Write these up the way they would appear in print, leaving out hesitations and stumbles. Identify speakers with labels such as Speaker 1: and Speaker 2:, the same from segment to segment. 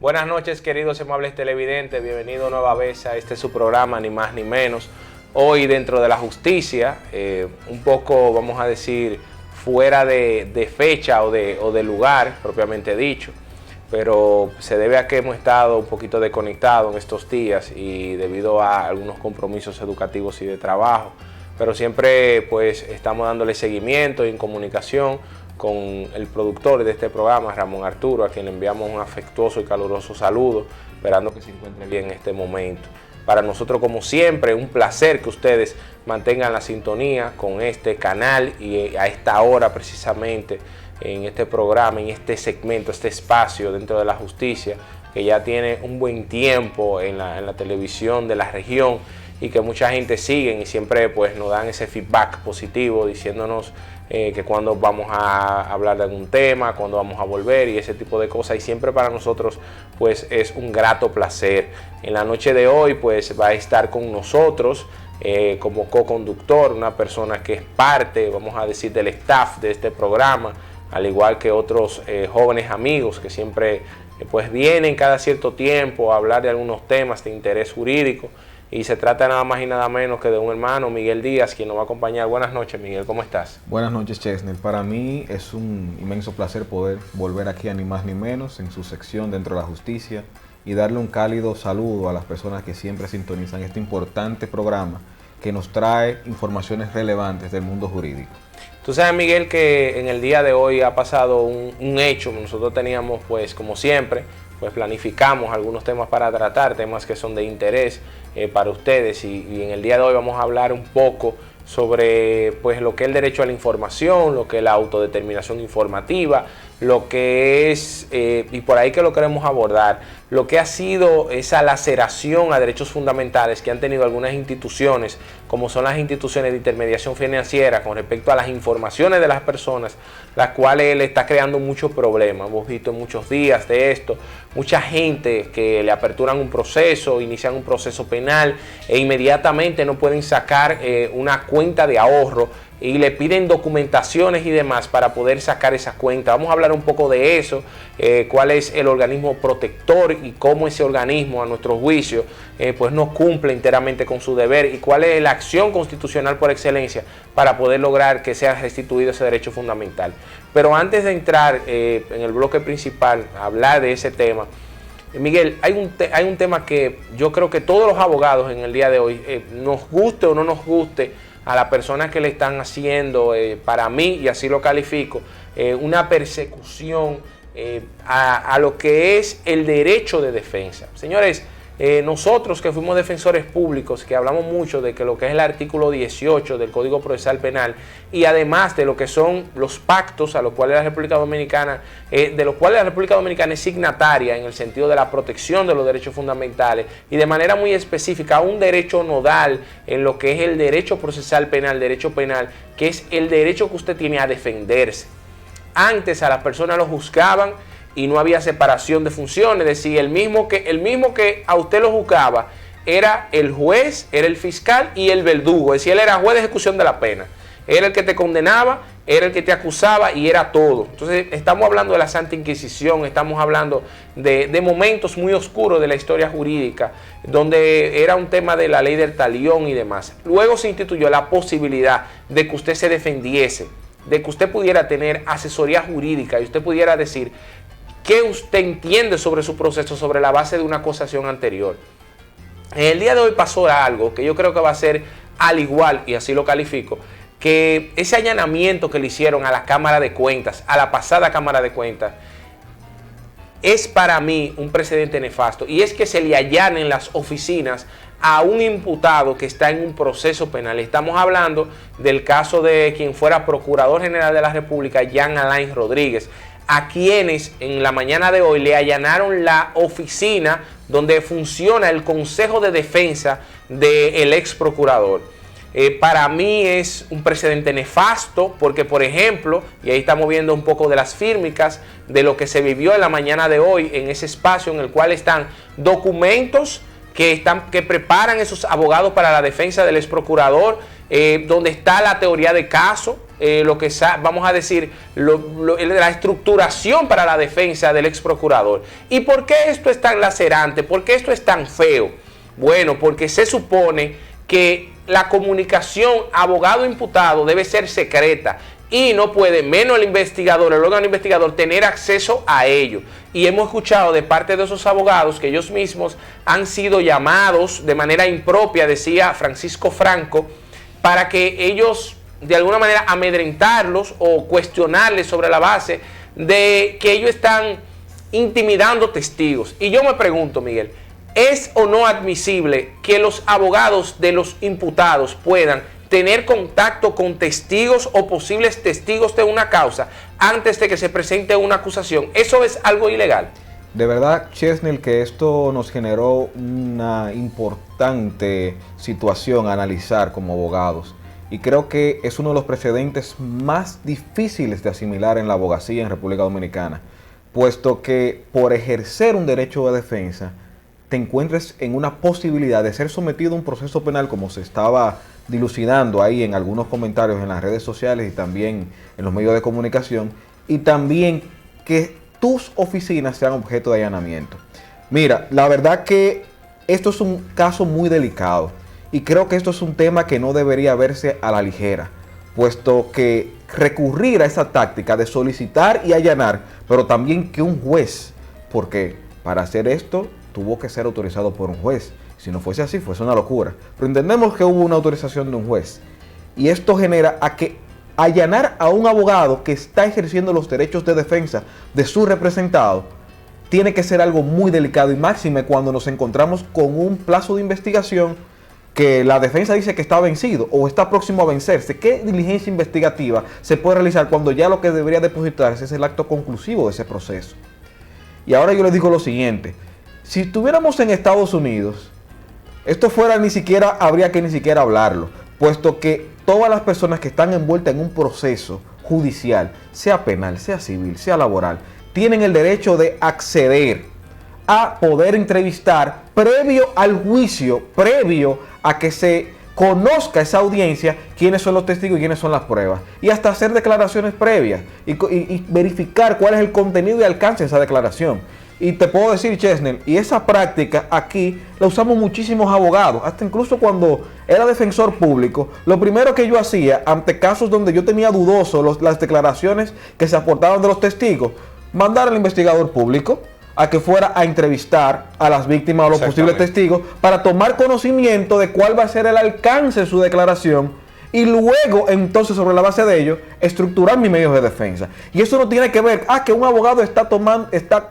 Speaker 1: Buenas noches, queridos y amables televidentes, bienvenido nueva vez a este su programa, ni más ni menos. Hoy dentro de la justicia, un poco, vamos a decir, fuera de fecha o de lugar, propiamente dicho, pero se debe a que hemos estado un poquito desconectados en estos días y debido a algunos compromisos educativos y de trabajo, pero siempre pues estamos dándole seguimiento y en comunicación con el productor de este programa, Ramón Arturo, a quien le enviamos un afectuoso y caluroso saludo, esperando que se encuentre bien en este momento. Para nosotros, como siempre, un placer que ustedes mantengan la sintonía con este canal y a esta hora precisamente en este programa, en este segmento, este espacio dentro de la justicia, que ya tiene un buen tiempo en la televisión de la región y que mucha gente sigue y siempre pues nos dan ese feedback positivo diciéndonos que cuando vamos a hablar de algún tema, cuando vamos a volver y ese tipo de cosas, y siempre para nosotros pues es un grato placer. En la noche de hoy pues va a estar con nosotros como co-conductor una persona que es parte, vamos a decir, del staff de este programa, al igual que otros jóvenes amigos que siempre pues vienen cada cierto tiempo a hablar de algunos temas de interés jurídico. Y se trata nada más y nada menos que de un hermano, Miguel Díaz, quien nos va a acompañar. Buenas noches, Miguel, ¿cómo estás?
Speaker 2: Buenas noches, Chesney. Para mí es un inmenso placer poder volver aquí a Ni Más Ni Menos en su sección Dentro de la Justicia y darle un cálido saludo a las personas que siempre sintonizan este importante programa que nos trae informaciones relevantes del mundo jurídico.
Speaker 1: Tú sabes, Miguel, que en el día de hoy ha pasado un hecho. Nosotros teníamos, pues, como siempre, pues planificamos algunos temas para tratar, temas que son de interés para ustedes y en el día de hoy vamos a hablar un poco sobre pues lo que es el derecho a la información, lo que es la autodeterminación informativa, lo que es, y por ahí que lo queremos abordar, lo que ha sido esa laceración a derechos fundamentales que han tenido algunas instituciones, como son las instituciones de intermediación financiera con respecto a las informaciones de las personas, las cuales le está creando muchos problemas. Hemos visto en muchos días de esto, mucha gente que le aperturan un proceso, inician un proceso penal e inmediatamente no pueden sacar una cuenta de ahorro y le piden documentaciones y demás para poder sacar esa cuenta. Vamos a hablar un poco de eso, cuál es el organismo protector y cómo ese organismo, a nuestro juicio, pues no cumple enteramente con su deber y cuál es la acción constitucional por excelencia para poder lograr que sea restituido ese derecho fundamental. Pero antes de entrar en el bloque principal, a hablar de ese tema, Miguel, hay un tema que yo creo que todos los abogados en el día de hoy, nos guste o no nos guste, a la persona que le están haciendo, para mí, y así lo califico, una persecución a lo que es el derecho de defensa. Señores, nosotros que fuimos defensores públicos, que hablamos mucho de que lo que es el artículo 18 del Código Procesal Penal y además de lo que son los pactos a los cuales la República Dominicana, de los cuales la República Dominicana es signataria en el sentido de la protección de los derechos fundamentales y de manera muy específica un derecho nodal en lo que es el derecho procesal penal, derecho penal, que es el derecho que usted tiene a defenderse. Antes a las personas lo juzgaban y no había separación de funciones, es decir, el mismo que a usted lo juzgaba era el juez, era el fiscal y el verdugo, es decir, él era juez de ejecución de la pena, era el que te condenaba, era el que te acusaba y era todo. Entonces estamos hablando de la Santa Inquisición, estamos hablando de momentos muy oscuros de la historia jurídica, donde era un tema de la ley del talión y demás. Luego se instituyó la posibilidad de que usted se defendiese, de que usted pudiera tener asesoría jurídica y usted pudiera decir qué usted entiende sobre su proceso sobre la base de una acusación anterior. En el día de hoy pasó algo que yo creo que va a ser al igual, y así lo califico, que ese allanamiento que le hicieron a la Cámara de Cuentas, a la pasada Cámara de Cuentas, es para mí un precedente nefasto, y es que se le allanen las oficinas a un imputado que está en un proceso penal. Estamos hablando del caso de quien fuera Procurador General de la República, Jean Alain Rodríguez, a quienes en la mañana de hoy le allanaron la oficina donde funciona el Consejo de Defensa del ex procurador. Para mí es un precedente nefasto porque, por ejemplo, y ahí estamos viendo un poco de las fírmicas de lo que se vivió en la mañana de hoy en ese espacio en el cual están documentos que preparan esos abogados para la defensa del ex procurador, donde está la teoría de caso, lo que vamos a decir, la estructuración para la defensa del ex procurador. ¿Y por qué esto es tan lacerante? ¿Por qué esto es tan feo? Bueno, porque se supone que la comunicación abogado-imputado debe ser secreta y no puede, menos el investigador, el órgano investigador, tener acceso a ello. Y hemos escuchado de parte de esos abogados que ellos mismos han sido llamados de manera impropia, decía Francisco Franco, para que ellos de alguna manera amedrentarlos o cuestionarles sobre la base de que ellos están intimidando testigos. Y yo me pregunto, Miguel, ¿es o no admisible que los abogados de los imputados puedan tener contacto con testigos o posibles testigos de una causa antes de que se presente una acusación? ¿Eso es algo ilegal?
Speaker 2: De verdad, Chesnel, que esto nos generó una importante situación a analizar como abogados. Y creo que es uno de los precedentes más difíciles de asimilar en la abogacía en República Dominicana, puesto que por ejercer un derecho de defensa te encuentres en una posibilidad de ser sometido a un proceso penal, como se estaba dilucidando ahí en algunos comentarios en las redes sociales y también en los medios de comunicación, y también que tus oficinas sean objeto de allanamiento. Mira, la verdad que esto es un caso muy delicado y creo que esto es un tema que no debería verse a la ligera, puesto que recurrir a esa táctica de solicitar y allanar, pero también que un juez, porque para hacer esto tuvo que ser autorizado por un juez. Si no fuese así, fuese una locura. Pero entendemos que hubo una autorización de un juez. Y esto genera a que allanar a un abogado que está ejerciendo los derechos de defensa de su representado tiene que ser algo muy delicado, y máxime cuando nos encontramos con un plazo de investigación que la defensa dice que está vencido o está próximo a vencerse. ¿Qué diligencia investigativa se puede realizar cuando ya lo que debería depositarse es el acto conclusivo de ese proceso? Y ahora yo les digo lo siguiente: si estuviéramos en Estados Unidos, esto fuera habría que ni siquiera hablarlo, puesto que todas las personas que están envueltas en un proceso judicial, sea penal, sea civil, sea laboral, tienen el derecho de acceder a poder entrevistar previo al juicio, previo a que se conozca esa audiencia quiénes son los testigos y quiénes son las pruebas, y hasta hacer declaraciones previas y verificar cuál es el contenido y alcance de esa declaración. Y te puedo decir, Chesnel, y esa práctica aquí la usamos muchísimos abogados, hasta incluso cuando era defensor público. Lo primero que yo hacía ante casos donde yo tenía dudoso las declaraciones que se aportaban de los testigos, mandar al investigador público a que fuera a entrevistar a las víctimas o los posibles testigos para tomar conocimiento de cuál va a ser el alcance de su declaración, y luego, entonces, sobre la base de ello, estructurar mis medios de defensa. Y eso no tiene que ver, que un abogado está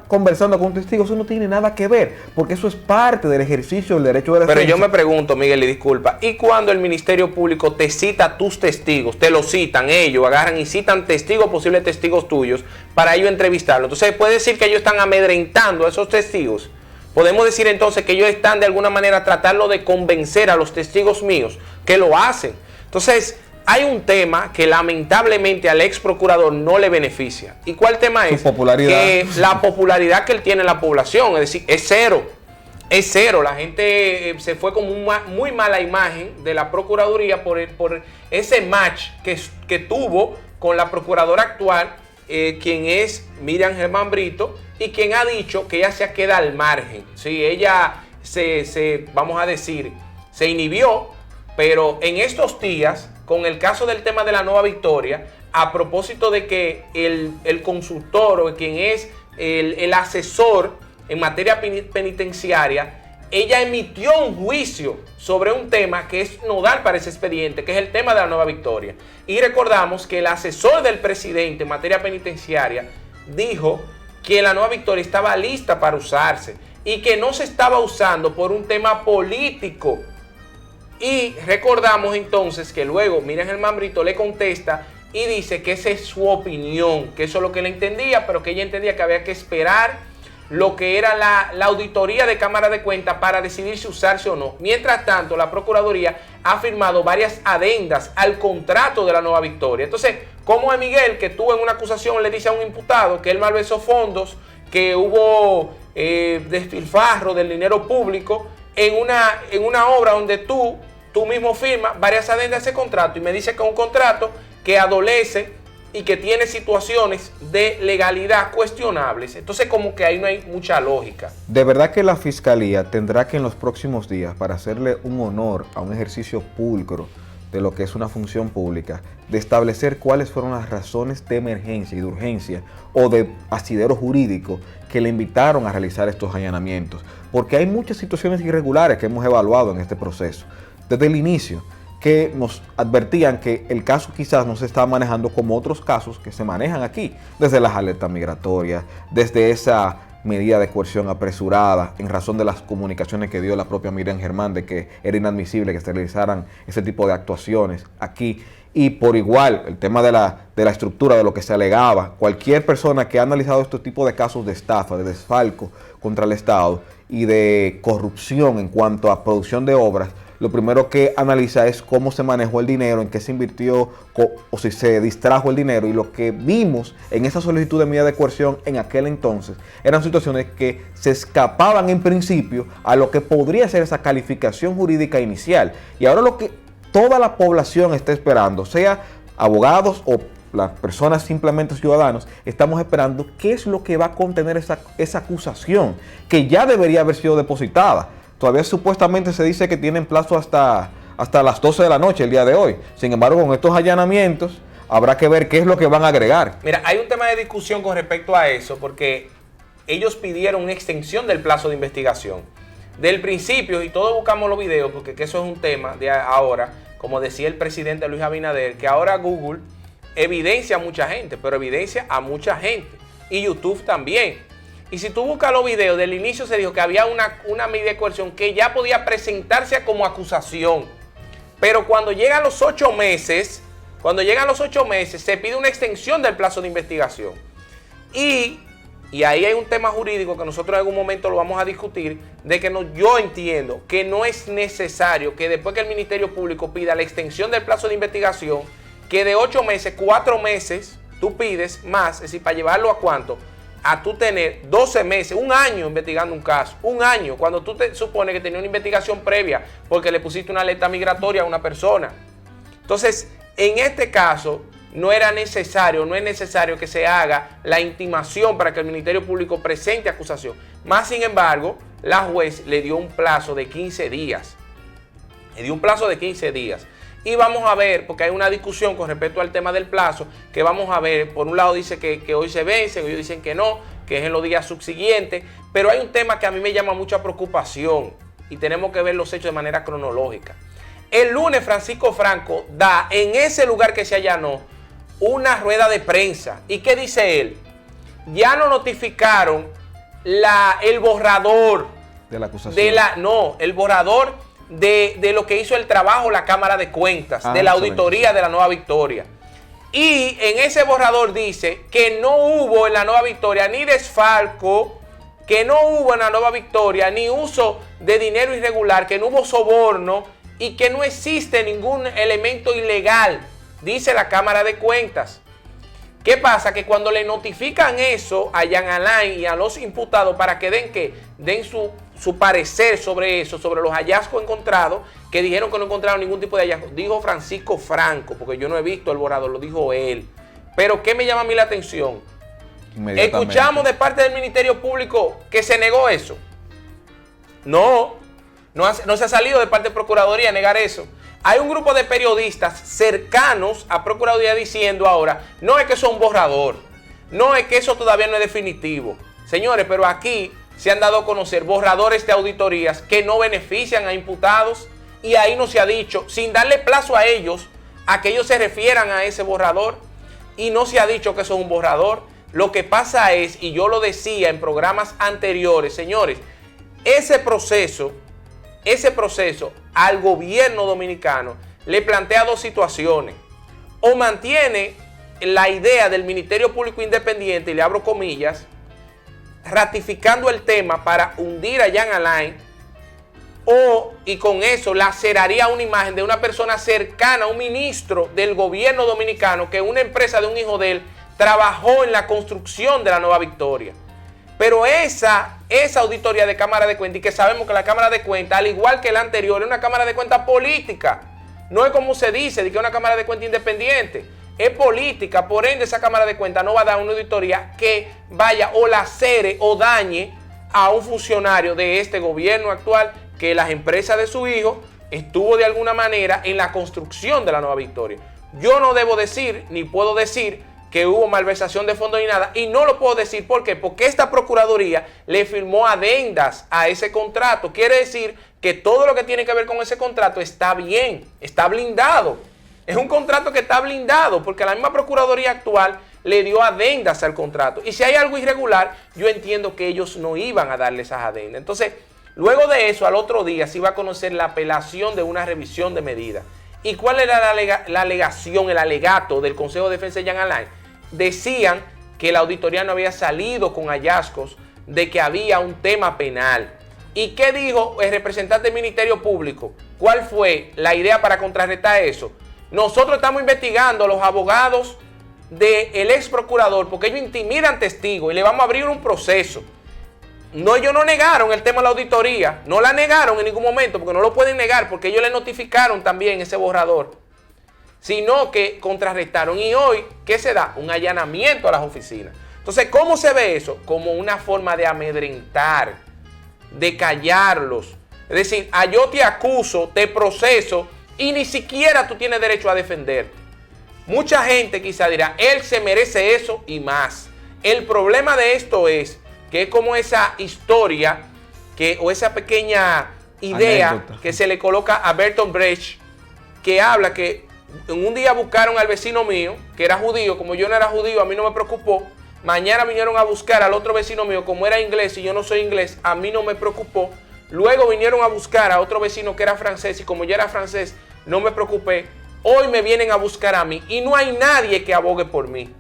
Speaker 2: conversando con un testigo. Eso no tiene nada que ver, porque eso es parte del ejercicio del derecho de defensa.
Speaker 1: Pero yo me pregunto, Miguel, y disculpa, ¿y cuando el Ministerio Público te cita a tus testigos, te lo citan, ellos agarran y citan testigos, posibles testigos tuyos, para ellos entrevistarlos? Entonces, ¿puede decir que ellos están amedrentando a esos testigos? Podemos decir entonces que ellos están de alguna manera tratando de convencer a los testigos míos que lo hacen. Entonces, hay un tema que lamentablemente al ex procurador no le beneficia. ¿Y cuál tema es?
Speaker 2: Su popularidad.
Speaker 1: Que la popularidad que él tiene en la población, es decir, es cero. Es cero. La gente se fue con muy mala imagen de la Procuraduría por ese match que tuvo con la procuradora actual, quien es Miriam Germán Brito, y quien ha dicho que ella se queda al margen. Sí, ella vamos a decir, se inhibió. Pero en estos días, con el caso del tema de la Nueva Victoria, a propósito de que el consultor o quien es el asesor en materia penitenciaria, ella emitió un juicio sobre un tema que es nodal para ese expediente, que es el tema de la Nueva Victoria. Y recordamos que el asesor del presidente en materia penitenciaria dijo que la Nueva Victoria estaba lista para usarse y que no se estaba usando por un tema político. Y recordamos entonces que luego Miriam Germán Brito le contesta y dice que esa es su opinión, que eso es lo que él entendía, pero que ella entendía que había que esperar lo que era la auditoría de Cámara de Cuentas para decidir si usarse o no. Mientras tanto, la Procuraduría ha firmado varias adendas al contrato de la Nueva Victoria. Entonces, ¿cómo es Miguel que tú en una acusación le dices a un imputado que él malversó fondos, que hubo despilfarro del dinero público en una obra donde tú mismo firmas varias adendas de ese contrato, y me dice que es un contrato que adolece y que tiene situaciones de legalidad cuestionables. Entonces como que ahí no hay mucha lógica.
Speaker 2: De verdad que la Fiscalía tendrá que en los próximos días, para hacerle un honor a un ejercicio pulcro de lo que es una función pública, de establecer cuáles fueron las razones de emergencia y de urgencia o de asidero jurídico que le invitaron a realizar estos allanamientos. Porque hay muchas situaciones irregulares que hemos evaluado en este proceso. Desde el inicio, que nos advertían que el caso quizás no se estaba manejando como otros casos que se manejan aquí, desde las alertas migratorias, desde esa medida de coerción apresurada en razón de las comunicaciones que dio la propia Miriam Germán de que era inadmisible que se realizaran ese tipo de actuaciones aquí. Y por igual, el tema de la estructura de lo que se alegaba, cualquier persona que ha analizado este tipo de casos de estafa, de desfalco contra el Estado y de corrupción en cuanto a producción de obras, lo primero que analiza es cómo se manejó el dinero, en qué se invirtió o si se distrajo el dinero. Y lo que vimos en esa solicitud de medida de coerción en aquel entonces eran situaciones que se escapaban en principio a lo que podría ser esa calificación jurídica inicial. Y ahora lo que toda la población está esperando, sea abogados o las personas simplemente ciudadanos, estamos esperando qué es lo que va a contener esa acusación que ya debería haber sido depositada. Todavía supuestamente se dice que tienen plazo hasta las 12 de la noche el día de hoy. Sin embargo, con estos allanamientos habrá que ver qué es lo que van a agregar.
Speaker 1: Mira, hay un tema de discusión con respecto a eso, porque ellos pidieron una extensión del plazo de investigación. Del principio, y todos buscamos los videos, porque eso es un tema de ahora, como decía el presidente Luis Abinader, que ahora Google evidencia a mucha gente, pero evidencia a mucha gente. Y YouTube también. Y si tú buscas los videos, del inicio se dijo que había una medida de coerción que ya podía presentarse como acusación. Pero cuando llegan los 8 meses, se pide una extensión del plazo de investigación. Y ahí hay un tema jurídico que nosotros en algún momento lo vamos a discutir, de que yo entiendo que no es necesario que después que el Ministerio Público pida la extensión del plazo de investigación, que de 8 meses, 4 meses, tú pides más, es decir, para llevarlo a cuánto, a tú tener 12 meses, un año investigando un caso, un año, cuando tú te supones que tenía una investigación previa porque le pusiste una alerta migratoria a una persona. Entonces, en este caso, no es necesario que se haga la intimación para que el Ministerio Público presente acusación. Más sin embargo, la juez le dio un plazo de 15 días. Y vamos a ver, porque hay una discusión con respecto al tema del plazo, que vamos a ver, por un lado dice que hoy se vence, ellos dicen que no, que es en los días subsiguientes, pero hay un tema que a mí me llama mucha preocupación y tenemos que ver los hechos de manera cronológica. El lunes Francisco Franco da en ese lugar que se allanó una rueda de prensa. ¿Y qué dice él? Ya no notificaron el borrador
Speaker 2: de la acusación.
Speaker 1: El borrador de lo que hizo el trabajo la Cámara de Cuentas, de la auditoría de la Nueva Victoria. Y en ese borrador dice que no hubo en la Nueva Victoria ni desfalco, que no hubo en la Nueva Victoria ni uso de dinero irregular, que no hubo soborno y que no existe ningún elemento ilegal, dice la Cámara de Cuentas. ¿Qué pasa? Que cuando le notifican eso a Jean Alain y a los imputados para que den su parecer sobre eso, sobre los hallazgos encontrados, que dijeron que no encontraron ningún tipo de hallazgo, dijo Francisco Franco, porque yo no he visto el borrador, lo dijo él. Pero ¿qué me llama a mí la atención? Escuchamos de parte del Ministerio Público que se negó eso. No se ha salido de parte de Procuraduría a negar eso. Hay un grupo de periodistas cercanos a Procuraduría diciendo ahora, no es que eso es un borrador, no es que eso todavía no es definitivo. Señores, pero aquí se han dado a conocer borradores de auditorías que no benefician a imputados y ahí no se ha dicho, sin darle plazo a ellos, a que ellos se refieran a ese borrador, y no se ha dicho que eso es un borrador. Lo que pasa es, y yo lo decía en programas anteriores, señores, ese proceso al gobierno dominicano le plantea dos situaciones. O mantiene la idea del Ministerio Público Independiente, y le abro comillas, ratificando el tema para hundir a Jean Alain, y con eso laceraría una imagen de una persona cercana a un ministro del gobierno dominicano, que una empresa de un hijo de él trabajó en la construcción de la Nueva Victoria. Pero esa auditoría de Cámara de Cuentas, y que sabemos que la Cámara de Cuentas, al igual que la anterior, es una Cámara de Cuentas política. No es como se dice, de que es una Cámara de Cuentas independiente. es política, por ende esa Cámara de Cuentas no va a dar una auditoría que vaya o lacere o dañe a un funcionario de este gobierno actual, que las empresas de su hijo estuvo de alguna manera en la construcción de la Nueva Victoria. Yo no debo decir, ni puedo decir que hubo malversación de fondos ni nada, y no lo puedo decir. ¿Por qué? Porque esta Procuraduría le firmó adendas a ese contrato. Quiere decir que todo lo que tiene que ver con ese contrato está bien, está blindado. Es un contrato que está blindado porque la misma Procuraduría actual le dio adendas al contrato. Y si hay algo irregular, yo entiendo que ellos no iban a darle esas adendas. Entonces, luego de eso, al otro día, se iba a conocer la apelación de una revisión de medidas. ¿Y cuál era la alegación, el alegato del Consejo de Defensa de Jean Alain? Decían que la auditoría no había salido con hallazgos de que había un tema penal. ¿Y qué dijo el representante del Ministerio Público? ¿Cuál fue la idea para contrarrestar eso? Nosotros estamos investigando a los abogados del ex procurador porque ellos intimidan testigos y le vamos a abrir un proceso. No, ellos no negaron el tema de la auditoría, no la negaron en ningún momento porque no lo pueden negar porque ellos le notificaron también ese borrador, sino que contrarrestaron. Y hoy, ¿qué se da? Un allanamiento a las oficinas. Entonces, ¿cómo se ve eso? Como una forma de amedrentar, de callarlos. Es decir, yo te acuso, te proceso y ni siquiera tú tienes derecho a defenderte. Mucha gente quizá dirá, él se merece eso y más. El problema de esto es que es como esa historia o esa pequeña idea anécdota que se le coloca a Bertolt Brecht, que habla que en un día buscaron al vecino mío, que era judío. Como yo no era judío, a mí no me preocupó. Mañana vinieron a buscar al otro vecino mío, como era inglés y yo no soy inglés, a mí no me preocupó. Luego vinieron a buscar a otro vecino que era francés y como yo era francés, no me preocupé. Hoy me vienen a buscar a mí y no hay nadie que abogue por mí.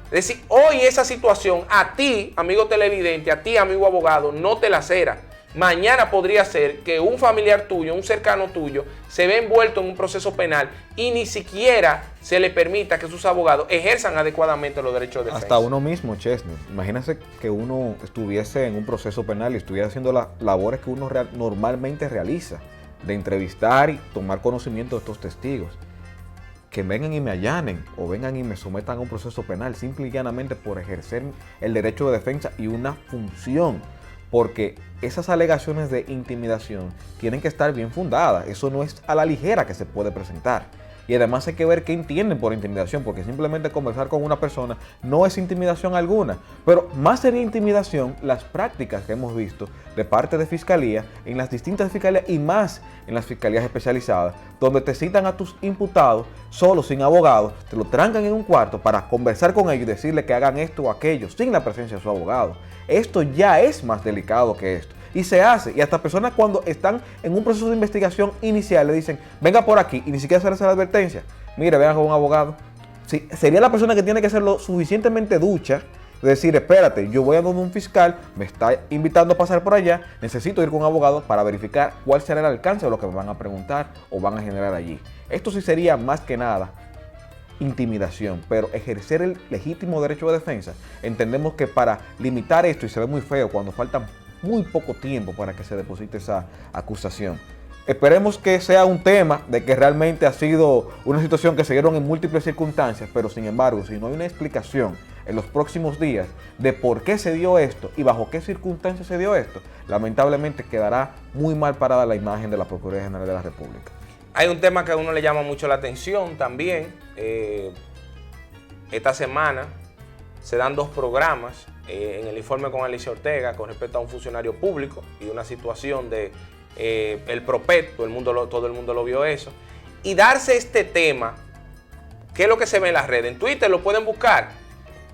Speaker 1: Es decir, hoy esa situación a ti, amigo televidente, a ti, amigo abogado, no te lacera. Mañana podría ser que un familiar tuyo, un cercano tuyo, se ve envuelto en un proceso penal y ni siquiera se le permita que sus abogados ejerzan adecuadamente los derechos de defensa.
Speaker 2: Hasta uno mismo, Chesney. Imagínese que uno estuviese en un proceso penal y estuviera haciendo las labores que uno normalmente realiza, de entrevistar y tomar conocimiento de estos testigos. Que vengan y me allanen o vengan y me sometan a un proceso penal simple y llanamente por ejercer el derecho de defensa y una función. Porque esas alegaciones de intimidación tienen que estar bien fundadas. Eso no es a la ligera que se puede presentar. Y además hay que ver qué entienden por intimidación, porque simplemente conversar con una persona no es intimidación alguna. Pero más sería intimidación las prácticas que hemos visto de parte de fiscalía en las distintas fiscalías y más en las fiscalías especializadas, donde te citan a tus imputados solo, sin abogados, te lo trancan en un cuarto para conversar con ellos y decirle que hagan esto o aquello sin la presencia de su abogado. Esto ya es más delicado que esto. Y se hace, y hasta personas cuando están en un proceso de investigación inicial le dicen, venga por aquí, y ni siquiera se les hace la advertencia. Mire, vean con un abogado. Sí, sería la persona que tiene que ser lo suficientemente ducha, de decir, espérate, yo voy a donde un fiscal, me está invitando a pasar por allá, necesito ir con un abogado para verificar cuál será el alcance de lo que me van a preguntar o van a generar allí. Esto sí sería más que nada intimidación, pero ejercer el legítimo derecho de defensa, entendemos que para limitar esto, y se ve muy feo cuando faltan muy poco tiempo para que se deposite esa acusación. Esperemos que sea un tema de que realmente ha sido una situación que se dieron en múltiples circunstancias, pero sin embargo, si no hay una explicación en los próximos días de por qué se dio esto y bajo qué circunstancias se dio esto, lamentablemente quedará muy mal parada la imagen de la Procuraduría General de la República.
Speaker 1: Hay un tema que a uno le llama mucho la atención también. Esta semana se dan dos programas en el informe con Alicia Ortega con respecto a un funcionario público y una situación de el PROPET, todo el mundo lo vio eso, y darse este tema, ¿qué es lo que se ve en las redes? En Twitter lo pueden buscar,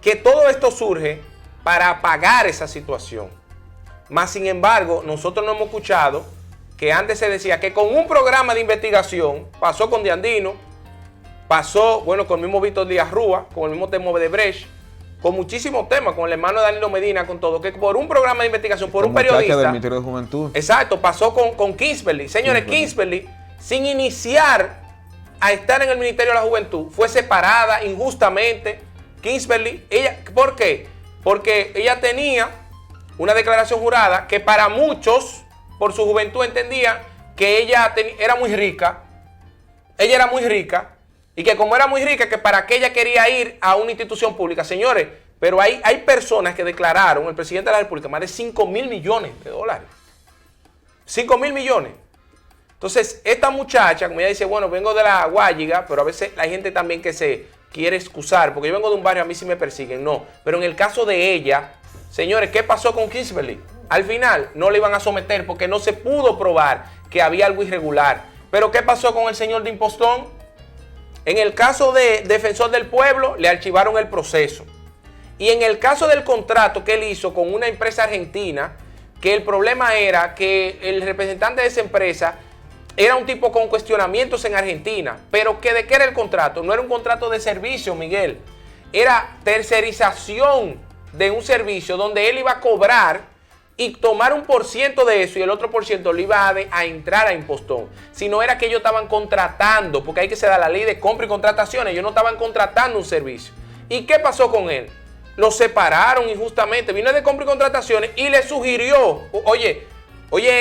Speaker 1: que todo esto surge para apagar esa situación. Más sin embargo, nosotros no hemos escuchado que antes se decía que con un programa de investigación, pasó con Diandino, pasó, bueno, con el mismo Víctor Díaz Rúa, con el mismo tema de Brecht, con muchísimos temas, con el hermano de Danilo Medina, con todo, que por un programa de investigación, por un periodista
Speaker 2: del Ministerio de Juventud.
Speaker 1: Exacto, pasó con Kingsbury. Señores, Kingsbury, sin iniciar a estar en el Ministerio de la Juventud, fue separada injustamente. Kingsbury, ¿por qué? Porque ella tenía una declaración jurada que para muchos, por su juventud, entendían que ella era muy rica. Ella era muy rica Y que como era muy rica, que para qué ella quería ir a una institución pública. Señores, pero hay personas que declararon, el presidente de la República, más de 5.000 millones de dólares. 5.000 millones. Entonces, esta muchacha, como ella dice, bueno, vengo de la Guayiga, pero a veces hay gente también que se quiere excusar, porque yo vengo de un barrio, a mí sí me persiguen. No, pero en el caso de ella, señores, ¿qué pasó con Kingsbury? Al final no le iban a someter porque no se pudo probar que había algo irregular. Pero ¿qué pasó con el señor de Impostón? En el caso de Defensor del Pueblo, le archivaron el proceso. Y en el caso del contrato que él hizo con una empresa argentina, que el problema era que el representante de esa empresa era un tipo con cuestionamientos en Argentina, pero que ¿de qué era el contrato? No era un contrato de servicio, Miguel. Era tercerización de un servicio donde él iba a cobrar y tomar un % de eso y el otro % lo iba a entrar a Impostón. Si no era que ellos estaban contratando, porque hay que se da la ley de compra y contrataciones, ellos no estaban contratando un servicio. ¿Y qué pasó con él? Lo separaron injustamente, vino de compra y contrataciones y le sugirió, oye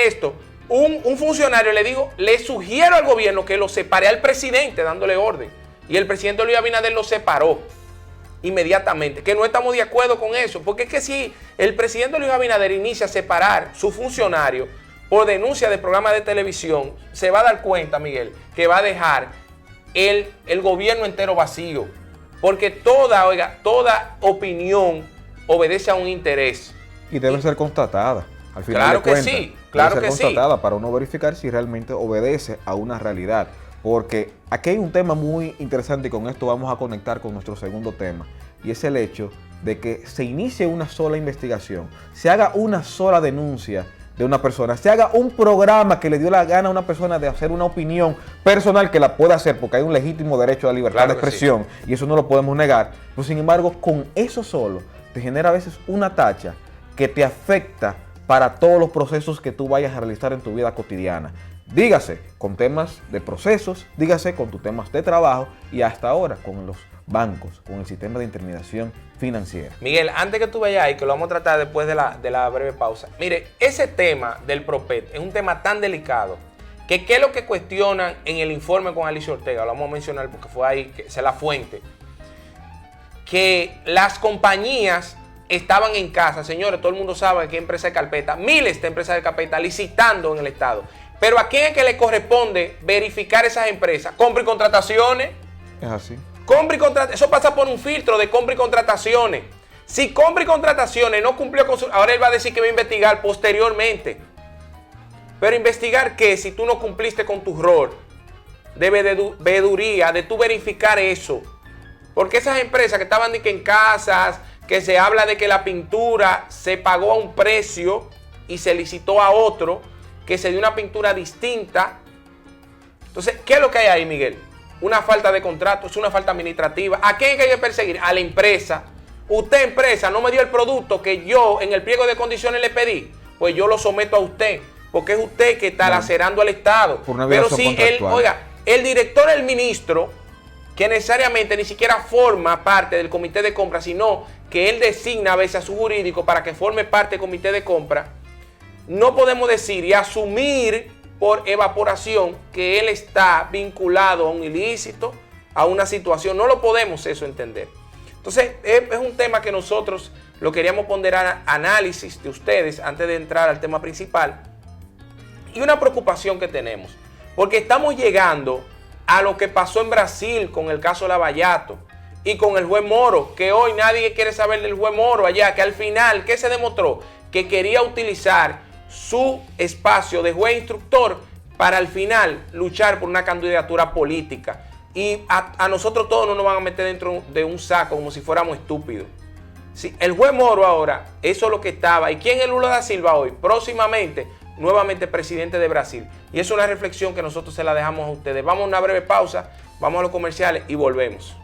Speaker 1: esto, un funcionario le dijo, le sugiero al gobierno que lo separe al presidente dándole orden. Y el presidente Luis Abinader lo separó inmediatamente, que no estamos de acuerdo con eso, porque es que si el presidente Luis Abinader inicia a separar su funcionario por denuncia de programas de televisión, se va a dar cuenta, Miguel, que va a dejar el gobierno entero vacío, porque toda opinión obedece a un interés.
Speaker 2: Y debe ser constatada, al final
Speaker 1: claro
Speaker 2: de cuentas.
Speaker 1: Que sí, claro que sí.
Speaker 2: Debe ser constatada para uno verificar si realmente obedece a una realidad. Porque aquí hay un tema muy interesante y con esto vamos a conectar con nuestro segundo tema. Y es el hecho de que se inicie una sola investigación, se haga una sola denuncia de una persona, se haga un programa que le dio la gana a una persona de hacer una opinión personal, que la puede hacer porque hay un legítimo derecho a la libertad de expresión, sí, y eso no lo podemos negar. Pero sin embargo, con eso solo te genera a veces una tacha que te afecta para todos los procesos que tú vayas a realizar en tu vida cotidiana. Dígase con temas de procesos, dígase con tus temas de trabajo y hasta ahora con los bancos, con el sistema de intermediación financiera.
Speaker 1: Miguel, antes que tú vayas ahí, que lo vamos a tratar después de la breve pausa. Mire, ese tema del PROPET es un tema tan delicado que qué es lo que cuestionan en el informe con Alicia Ortega, lo vamos a mencionar porque fue ahí, que es la fuente, que las compañías estaban en casa, señores, todo el mundo sabe que empresa de carpeta, miles de empresas de carpeta licitando en el Estado. Pero ¿a quién es que le corresponde verificar esas empresas? Compra y contrataciones.
Speaker 2: Es así.
Speaker 1: Compra y contrataciones. Eso pasa por un filtro de compra y contrataciones. Si compra y contrataciones no cumplió con su... Ahora él va a decir que va a investigar posteriormente. Pero investigar qué si tú no cumpliste con tu rol de veeduría, de tú verificar eso. Porque esas empresas que estaban en casas, que se habla de que la pintura se pagó a un precio y se licitó a otro, que se dio una pintura distinta. Entonces, ¿qué es lo que hay ahí, Miguel? Una falta de contrato, es una falta administrativa. ¿A quién hay que perseguir? A la empresa. Usted, empresa, no me dio el producto que yo en el pliego de condiciones le pedí, pues yo lo someto a usted, porque es usted que está lacerando al Estado. Pero si el director, el ministro, que necesariamente ni siquiera forma parte del comité de compra, sino que él designa a veces a su jurídico para que forme parte del comité de compra, no podemos decir y asumir por evaporación que él está vinculado a un ilícito, a una situación. No lo podemos eso entender. Entonces, es un tema que nosotros lo queríamos ponderar a análisis de ustedes antes de entrar al tema principal. Y una preocupación que tenemos, porque estamos llegando a lo que pasó en Brasil con el caso Lavallato y con el juez Moro, que hoy nadie quiere saber del juez Moro allá, que al final, ¿qué se demostró? Que quería utilizar su espacio de juez instructor para al final luchar por una candidatura política. Y a nosotros todos no nos van a meter dentro de un saco como si fuéramos estúpidos. Si el juez Moro ahora, eso es lo que estaba. ¿Y quién es Lula da Silva hoy? Próximamente, nuevamente presidente de Brasil. Y es una reflexión que nosotros se la dejamos a ustedes. Vamos a una breve pausa, vamos a los comerciales y volvemos.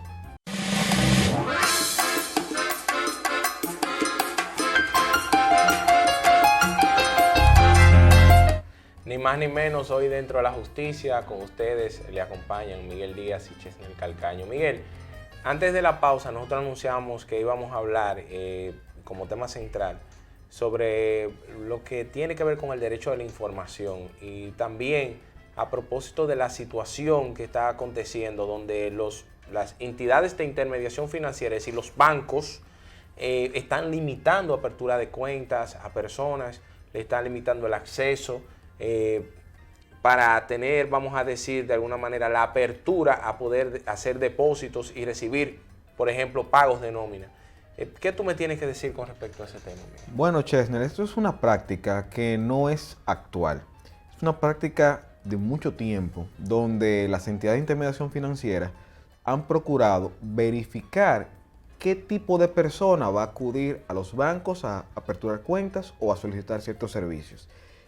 Speaker 1: Ni más ni menos, hoy dentro de la justicia, con ustedes le acompañan Miguel Díaz y Chesnel Calcaño. Miguel, antes de la pausa nosotros anunciamos que íbamos a hablar como tema central sobre lo que tiene que ver con el derecho a la información y también a propósito de la situación que está aconteciendo, donde las entidades de intermediación financiera y los bancos están limitando apertura de cuentas a personas, le están limitando el acceso para tener, vamos a decir, de alguna manera la apertura a poder hacer depósitos y recibir, por ejemplo, pagos de nómina. ¿Qué tú me tienes que decir con respecto a ese tema?
Speaker 2: Bueno, Chesner, esto es una práctica que no es actual. Es una práctica de mucho tiempo donde las entidades de intermediación financiera han procurado verificar qué tipo de persona va a acudir a los bancos a aperturar cuentas o a solicitar ciertos servicios.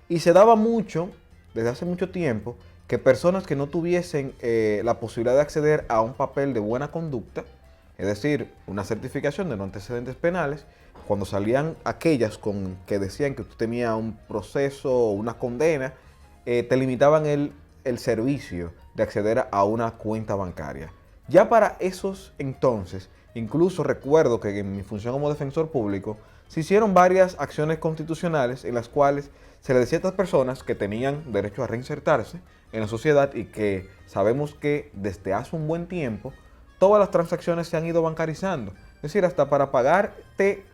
Speaker 2: Y se daba mucho, desde hace mucho tiempo, que personas que no tuviesen la posibilidad de acceder a un papel de buena conducta, es decir, una certificación de no antecedentes penales, cuando salían aquellas que decían que tú tenías un proceso o una condena, te limitaban el servicio de acceder a una cuenta bancaria. Ya para esos entonces, incluso recuerdo que en mi función como defensor público, se hicieron varias acciones constitucionales en las cuales se le decía a estas personas que tenían derecho a reinsertarse en la sociedad y que sabemos que desde hace un buen tiempo todas las transacciones se han ido bancarizando. Es decir, hasta para pagarte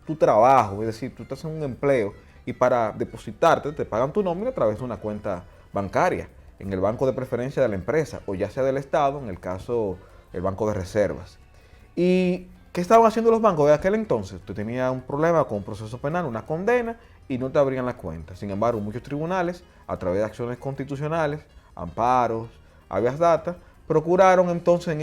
Speaker 2: tu trabajo, es decir, tú estás en un empleo y para depositarte te pagan tu nómina a través de una cuenta bancaria en el banco de preferencia de la empresa o ya sea del Estado, en el caso el banco de reservas. ¿Y qué estaban haciendo los bancos de aquel entonces? Tú tenías un problema con un proceso penal, una condena y no te abrían la cuenta. Sin embargo, muchos tribunales, a través de acciones constitucionales, amparos, habeas data, procuraron entonces en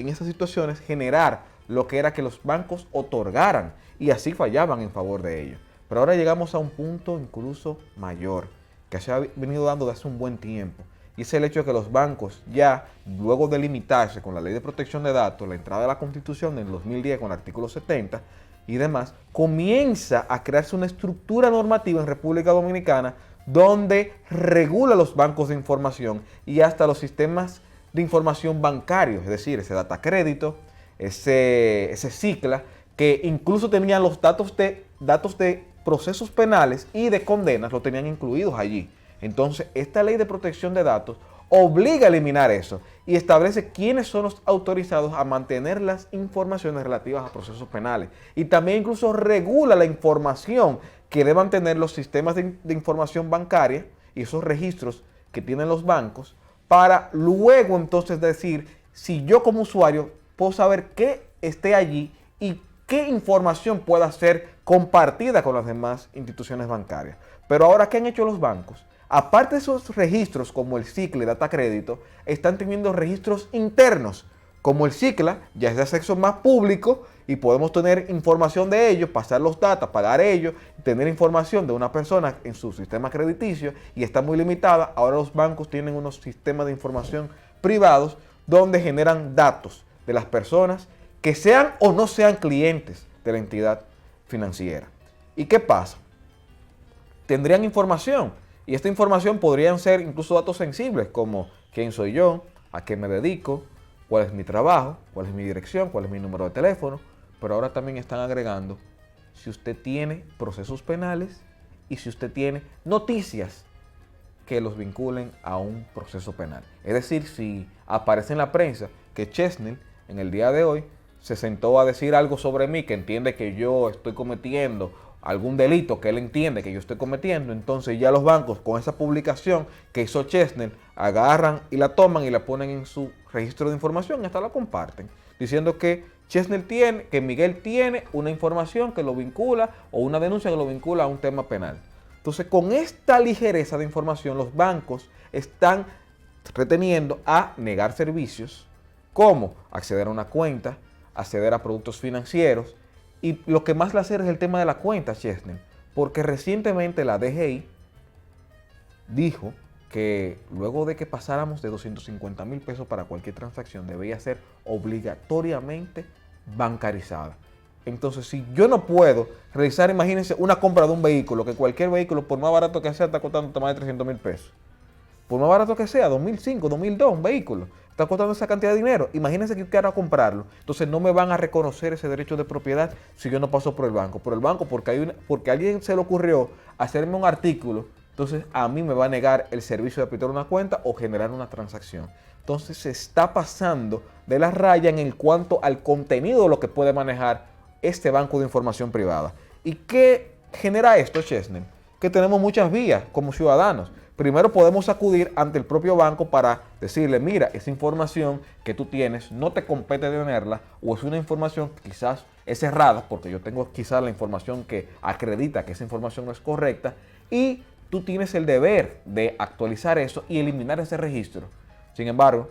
Speaker 2: esas situaciones generar lo que era que los bancos otorgaran y así fallaban en favor de ellos. Pero ahora llegamos a un punto incluso mayor, que se ha venido dando desde hace un buen tiempo. Y es el hecho de que los bancos ya, luego de limitarse con la Ley de Protección de Datos, la entrada de la Constitución en el 2010 con el artículo 70 y demás, comienza a crearse una estructura normativa en República Dominicana donde regula los bancos de información y hasta los sistemas de información bancarios, es decir, ese data crédito, ese CICLA, que incluso tenían los datos de procesos penales y de condenas, lo tenían incluidos allí. Entonces, esta ley de protección de datos obliga a eliminar eso y establece quiénes son los autorizados a mantener las informaciones relativas a procesos penales. Y también incluso regula la información que deban tener los sistemas de información bancaria y esos registros que tienen los bancos para luego entonces decir si yo como usuario puedo saber qué esté allí y qué información pueda ser compartida con las demás instituciones bancarias. Pero ahora, ¿qué han hecho los bancos? Aparte de esos registros como el CICLA y Data Crédito, están teniendo registros internos, como el CICLA, ya es de acceso más público y podemos tener información de ellos, pasar los datos, pagar ellos, tener información de una persona en su sistema crediticio y está muy limitada. Ahora los bancos tienen unos sistemas de información privados donde generan datos de las personas que sean o no sean clientes de la entidad financiera. ¿Y qué pasa? Tendrían información. Y esta información podrían ser incluso datos sensibles como quién soy yo, a qué me dedico, cuál es mi trabajo, cuál es mi dirección, cuál es mi número de teléfono. Pero ahora también están agregando si usted tiene procesos penales y si usted tiene noticias que los vinculen a un proceso penal. Es decir, si aparece en la prensa que Chesnel en el día de hoy se sentó a decir algo sobre mí que entiende que yo estoy cometiendo algún delito que él entiende que yo estoy cometiendo, entonces ya los bancos con esa publicación que hizo Chesnel agarran y la toman y la ponen en su registro de información y hasta la comparten, diciendo que Chesnel tiene, que Miguel tiene una información que lo vincula o una denuncia que lo vincula a un tema penal. Entonces, con esta ligereza de información, los bancos están reteniendo a negar servicios como acceder a una cuenta, acceder a productos financieros. Y lo que más le hace es el tema de la cuenta, Chesnel, porque recientemente la DGI dijo que luego de que pasáramos de 250,000 pesos para cualquier transacción, debía ser obligatoriamente bancarizada. Entonces, si yo no puedo realizar, imagínense, una compra de un vehículo, que cualquier vehículo, por más barato que sea, está costando más de 300,000 pesos. Por más barato que sea, 2005, 2002, un vehículo, está costando esa cantidad de dinero. Imagínense que yo quiera comprarlo. Entonces no me van a reconocer ese derecho de propiedad si yo no paso por el banco. Por el banco, porque a alguien se le ocurrió hacerme un artículo entonces a mí me va a negar el servicio de apertura de una cuenta o generar una transacción. Entonces se está pasando de la raya en cuanto al contenido de lo que puede manejar este banco de información privada. ¿Y qué genera esto, Chesney? Que tenemos muchas vías como ciudadanos. Primero podemos acudir ante el propio banco para decirle, mira, esa información que tú tienes no te compete tenerla, o es una información que quizás es errada, porque yo tengo quizás la información que acredita que esa información no es correcta, y tú tienes el deber de actualizar eso y eliminar ese registro. Sin embargo,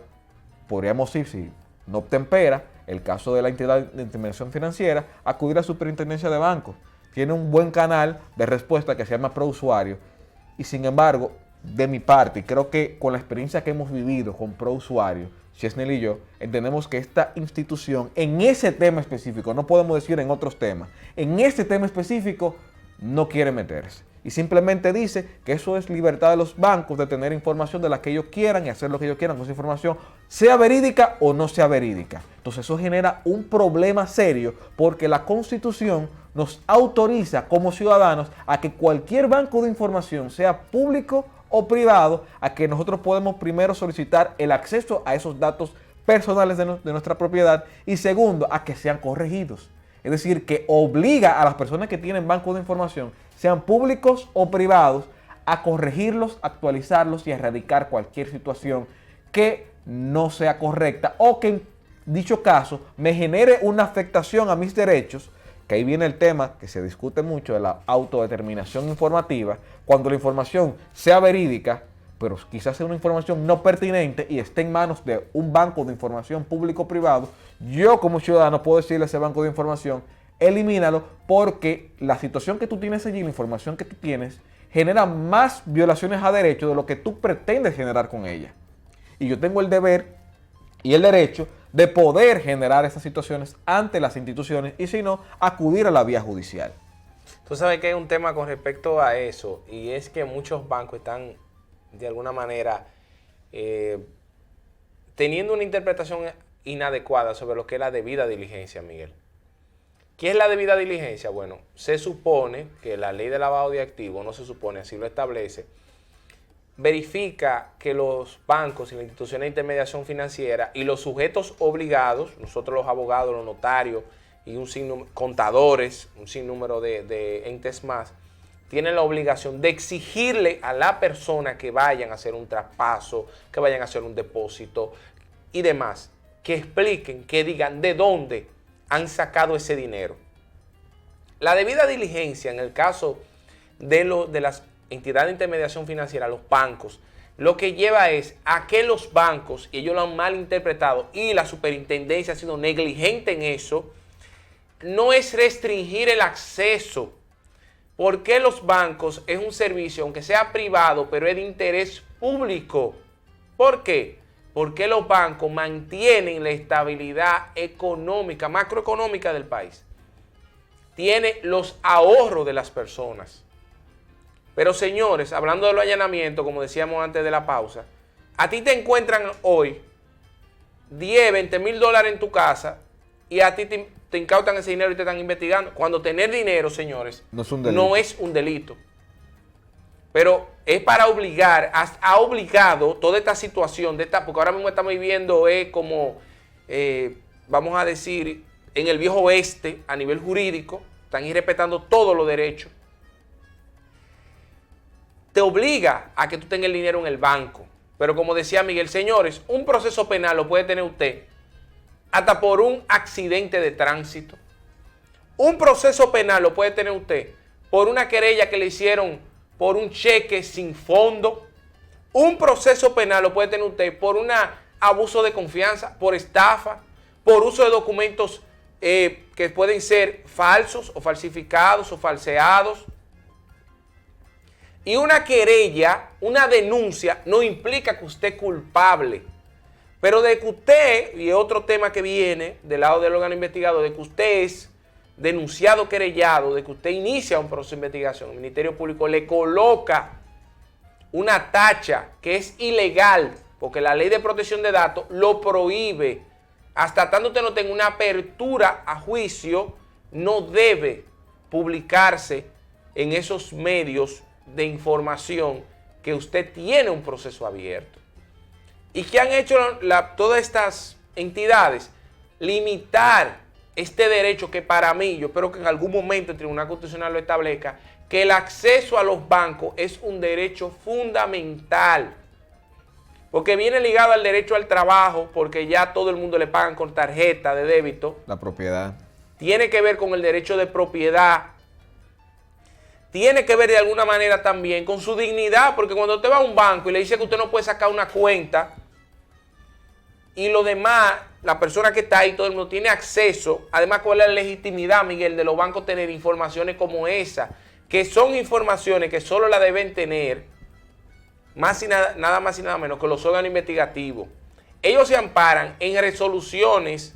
Speaker 2: podríamos ir, si no obtempera el caso de la entidad de intermediación financiera, acudir a la superintendencia de bancos. Tiene un buen canal de respuesta que se llama ProUsuario, y sin embargo, de mi parte, y creo que con la experiencia que hemos vivido con ProUsuario, Chesney y yo, entendemos que esta institución, en ese tema específico, no podemos decir en otros temas, en este tema específico, no quiere meterse. Y simplemente dice que eso es libertad de los bancos de tener información de la que ellos quieran y hacer lo que ellos quieran con esa información, sea verídica o no sea verídica. Entonces eso genera un problema serio porque la Constitución nos autoriza como ciudadanos a que cualquier banco de información, sea público o privado, a que nosotros podemos primero solicitar el acceso a esos datos personales de nuestra propiedad y segundo, a que sean corregidos. Es decir, que obliga a las personas que tienen bancos de información, sean públicos o privados, a corregirlos, actualizarlos y a erradicar cualquier situación que no sea correcta o que en dicho caso me genere una afectación a mis derechos, que ahí viene el tema que se discute mucho de la autodeterminación informativa, cuando la información sea verídica, pero quizás sea una información no pertinente y esté en manos de un banco de información público o privado, yo como ciudadano puedo decirle a ese banco de información, elimínalo porque la situación que tú tienes allí, la información que tú tienes, genera más violaciones a derechos de lo que tú pretendes generar con ella. Y yo tengo el deber y el derecho de poder generar esas situaciones ante las instituciones y si no, acudir a la vía judicial.
Speaker 1: Tú sabes que hay un tema con respecto a eso y es que muchos bancos están de alguna manera teniendo una interpretación inadecuada sobre lo que es la debida diligencia, Miguel. ¿Qué es la debida diligencia? Bueno, se supone que la ley de lavado de activos, no se supone, así lo establece, verifica que los bancos y las instituciones de intermediación financiera y los sujetos obligados, nosotros los abogados, los notarios y contadores, un sinnúmero de entes más, tienen la obligación de exigirle a la persona que vayan a hacer un traspaso, que vayan a hacer un depósito y demás, que expliquen, que digan de dónde han sacado ese dinero. La debida diligencia en el caso de las entidades de intermediación financiera, los bancos, lo que lleva es a que los bancos, y ellos lo han mal interpretado, y la superintendencia ha sido negligente en eso, no es restringir el acceso. Porque los bancos es un servicio, aunque sea privado, pero es de interés público. ¿Por qué? Porque los bancos mantienen la estabilidad económica, macroeconómica del país. Tiene los ahorros de las personas. Pero señores, hablando de los allanamientos, como decíamos antes de la pausa, a ti te encuentran hoy 10, 20 mil dólares en tu casa y a ti te incautan ese dinero y te están investigando. Cuando tener dinero, señores, no es un delito. Pero es para obligar, ha obligado toda esta situación, porque ahora mismo estamos viviendo como, vamos a decir, en el viejo oeste, a nivel jurídico, están irrespetando todos los derechos. Te obliga a que tú tengas el dinero en el banco. Pero como decía Miguel, señores, un proceso penal lo puede tener usted hasta por un accidente de tránsito. Un proceso penal lo puede tener usted por una querella que le hicieron por un cheque sin fondo. Un proceso penal lo puede tener usted por un abuso de confianza, por estafa, por uso de documentos que pueden ser falsos o falsificados o falseados. Y una querella, una denuncia, no implica que usted es culpable. Pero de que usted, y otro tema que viene del lado del órgano investigador, de que usted es denunciado, querellado, de que usted inicia un proceso de investigación, el Ministerio Público le coloca una tacha que es ilegal, porque la Ley de Protección de Datos lo prohíbe. Hasta tanto usted no tenga una apertura a juicio, no debe publicarse en esos medios de información que usted tiene un proceso abierto. ¿Y qué han hecho todas estas entidades? Limitar este derecho que para mí, yo espero que en algún momento el Tribunal Constitucional lo establezca, que el acceso a los bancos es un derecho fundamental. Porque viene ligado al derecho al trabajo, porque ya todo el mundo le pagan con tarjeta de débito.
Speaker 2: La propiedad.
Speaker 1: Tiene que ver con el derecho de propiedad. Tiene que ver de alguna manera también con su dignidad, porque cuando usted va a un banco y le dice que usted no puede sacar una cuenta, y lo demás, la persona que está ahí, todo el mundo tiene acceso, además cuál es la legitimidad, Miguel, de los bancos tener informaciones como esa, que son informaciones que solo la deben tener, nada más y nada menos que los órganos investigativos. Ellos se amparan en resoluciones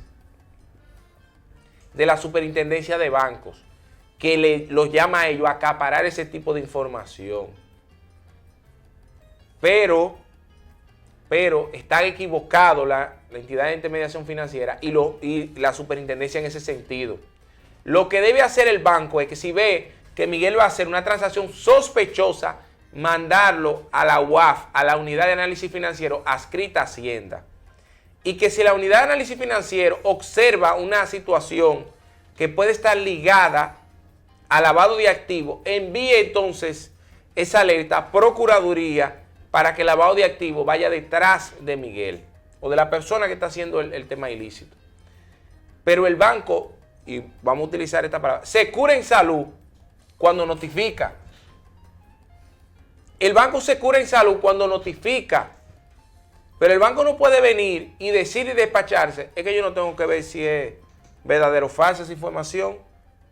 Speaker 1: de la Superintendencia de Bancos, que los llama a ellos a acaparar ese tipo de información. Pero está equivocado la entidad de intermediación financiera y la superintendencia en ese sentido. Lo que debe hacer el banco es que si ve que Miguel va a hacer una transacción sospechosa, mandarlo a la UAF, a la Unidad de Análisis Financiero, adscrita a Hacienda. Y que si la Unidad de Análisis Financiero observa una situación que puede estar ligada a lavado de activos, envíe entonces esa alerta a Procuraduría para que el lavado de activos vaya detrás de Miguel o de la persona que está haciendo el tema ilícito. Pero el banco, y vamos a utilizar esta palabra, se cura en salud cuando notifica. El banco se cura en salud cuando notifica. Pero el banco no puede venir y decir y despacharse. Es que yo no tengo que ver si es verdadero o falsa esa información.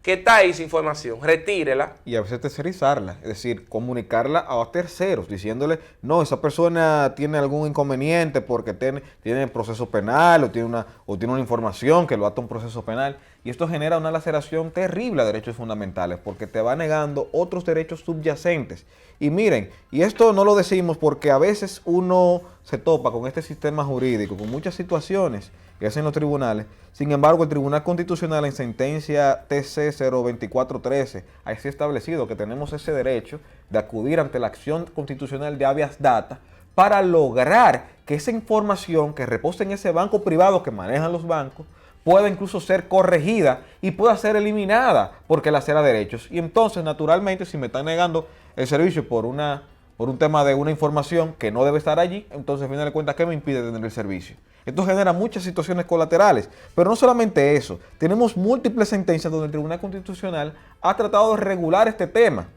Speaker 1: ¿Qué está ahí esa información? Retírela.
Speaker 2: Y a veces tercerizarla, es decir, comunicarla a terceros, diciéndole, no, esa persona tiene algún inconveniente porque tiene proceso penal o tiene una información que lo ata a un proceso penal. Y esto genera una laceración terrible a derechos fundamentales porque te va negando otros derechos subyacentes. Y miren, y esto no lo decimos porque a veces uno se topa con este sistema jurídico, con muchas situaciones que hacen los tribunales. Sin embargo, el Tribunal Constitucional en sentencia TC 02413 ha establecido que tenemos ese derecho de acudir ante la acción constitucional de habeas data para lograr que esa información que reposa en ese banco privado que manejan los bancos pueda incluso ser corregida y pueda ser eliminada porque lacera derechos. Y entonces, naturalmente, si me están negando el servicio por un tema de una información que no debe estar allí, entonces, al final de cuentas, ¿qué me impide tener el servicio? Esto genera muchas situaciones colaterales, pero no solamente eso. Tenemos múltiples sentencias donde el Tribunal Constitucional ha tratado de regular este tema.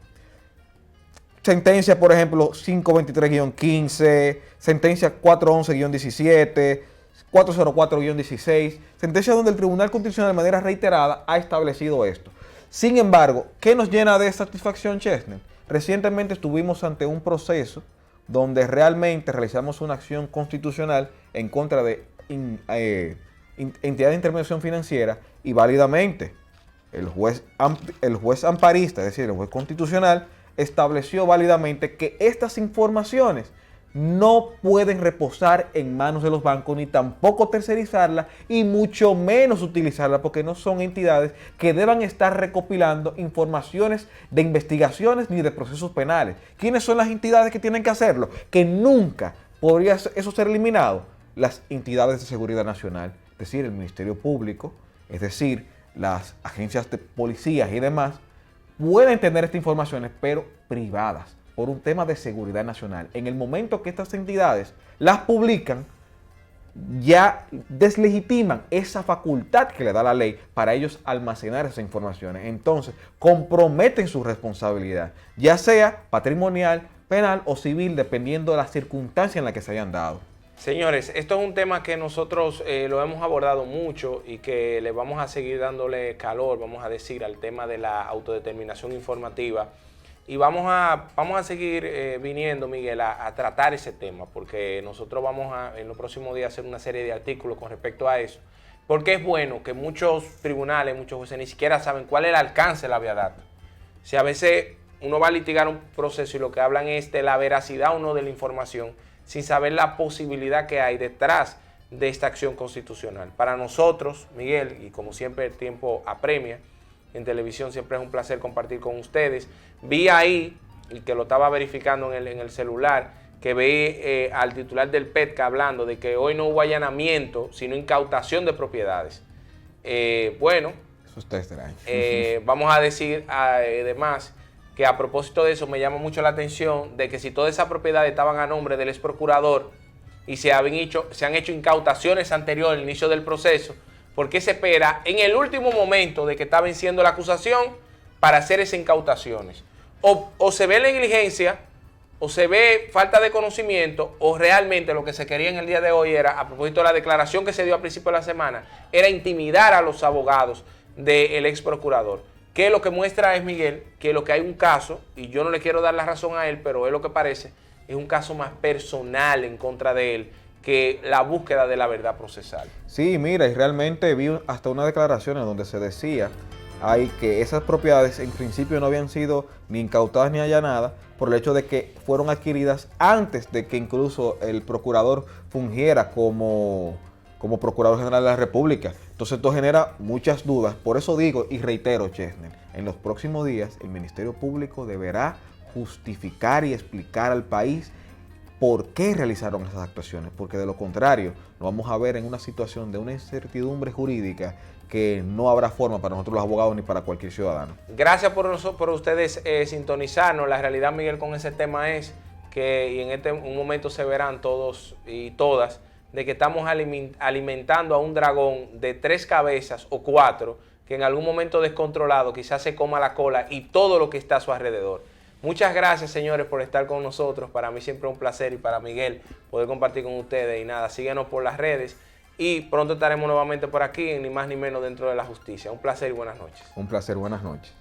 Speaker 2: Sentencia, por ejemplo, 523-15, sentencia 411-17, 404-16, sentencia donde el Tribunal Constitucional de manera reiterada ha establecido esto. Sin embargo, ¿qué nos llena de satisfacción, Chesney? Recientemente estuvimos ante un proceso donde realmente realizamos una acción constitucional en contra de entidades de intermediación financiera y válidamente el juez amparista, es decir, el juez constitucional, estableció válidamente que estas informaciones no pueden reposar en manos de los bancos ni tampoco tercerizarlas y mucho menos utilizarlas porque no son entidades que deban estar recopilando informaciones de investigaciones ni de procesos penales. ¿Quiénes son las entidades que tienen que hacerlo? Que nunca podría eso ser eliminado. Las entidades de seguridad nacional, es decir, el Ministerio Público, es decir, las agencias de policías y demás, pueden tener estas informaciones, pero privadas, por un tema de seguridad nacional. En el momento que estas entidades las publican, ya deslegitiman esa facultad que le da la ley para ellos almacenar esas informaciones. Entonces, comprometen su responsabilidad, ya sea patrimonial, penal o civil, dependiendo de las circunstancias en las que se hayan dado.
Speaker 1: Señores, esto es un tema que nosotros lo hemos abordado mucho y que le vamos a seguir dándole calor, vamos a decir, al tema de la autodeterminación informativa. Y vamos a seguir viniendo, Miguel, a tratar ese tema, porque nosotros vamos en los próximos días a hacer una serie de artículos con respecto a eso, porque es bueno que muchos tribunales, muchos jueces ni siquiera saben cuál es el alcance de la habeas data. Si a veces uno va a litigar un proceso y lo que hablan es de la veracidad o no de la información, sin saber la posibilidad que hay detrás de esta acción constitucional. Para nosotros, Miguel, y como siempre el tiempo apremia, en televisión siempre es un placer compartir con ustedes. Vi ahí y que lo estaba verificando en el celular, que vi al titular del PETCA hablando de que hoy no hubo allanamiento, sino incautación de propiedades. Bueno,
Speaker 2: eso está extraño.
Speaker 1: Vamos a decir además que a propósito de eso me llama mucho la atención de que si todas esas propiedades estaban a nombre del ex procurador y se han hecho incautaciones anteriores al inicio del proceso, ¿por qué se espera en el último momento de que está venciendo la acusación para hacer esas incautaciones? O se ve negligencia, o se ve falta de conocimiento, o realmente lo que se quería en el día de hoy era, a propósito de la declaración que se dio al principio de la semana, era intimidar a los abogados del ex procurador. Que lo que muestra es, Miguel, que lo que hay un caso, y yo no le quiero dar la razón a él, pero es lo que parece, es un caso más personal en contra de él que la búsqueda de la verdad procesal.
Speaker 2: Sí, mira, y realmente vi hasta unas declaraciones donde se decía que esas propiedades en principio no habían sido ni incautadas ni allanadas por el hecho de que fueron adquiridas antes de que incluso el procurador fungiera como Procurador General de la República. Entonces esto genera muchas dudas. Por eso digo y reitero, Chesney, en los próximos días el Ministerio Público deberá justificar y explicar al país por qué realizaron esas actuaciones, porque de lo contrario nos vamos a ver en una situación de una incertidumbre jurídica que no habrá forma para nosotros los abogados ni para cualquier ciudadano.
Speaker 1: Gracias por ustedes sintonizarnos. La realidad, Miguel, con ese tema es que y en un momento se verán todos y todas de que estamos alimentando a un dragón de 3 cabezas o 4 que en algún momento descontrolado quizás se coma la cola y todo lo que está a su alrededor. Muchas gracias, señores, por estar con nosotros. Para mí siempre es un placer y para Miguel poder compartir con ustedes. Y nada, síguenos por las redes y pronto estaremos nuevamente por aquí, ni más ni menos dentro de la justicia. Un placer y buenas noches.
Speaker 2: Un placer, buenas noches.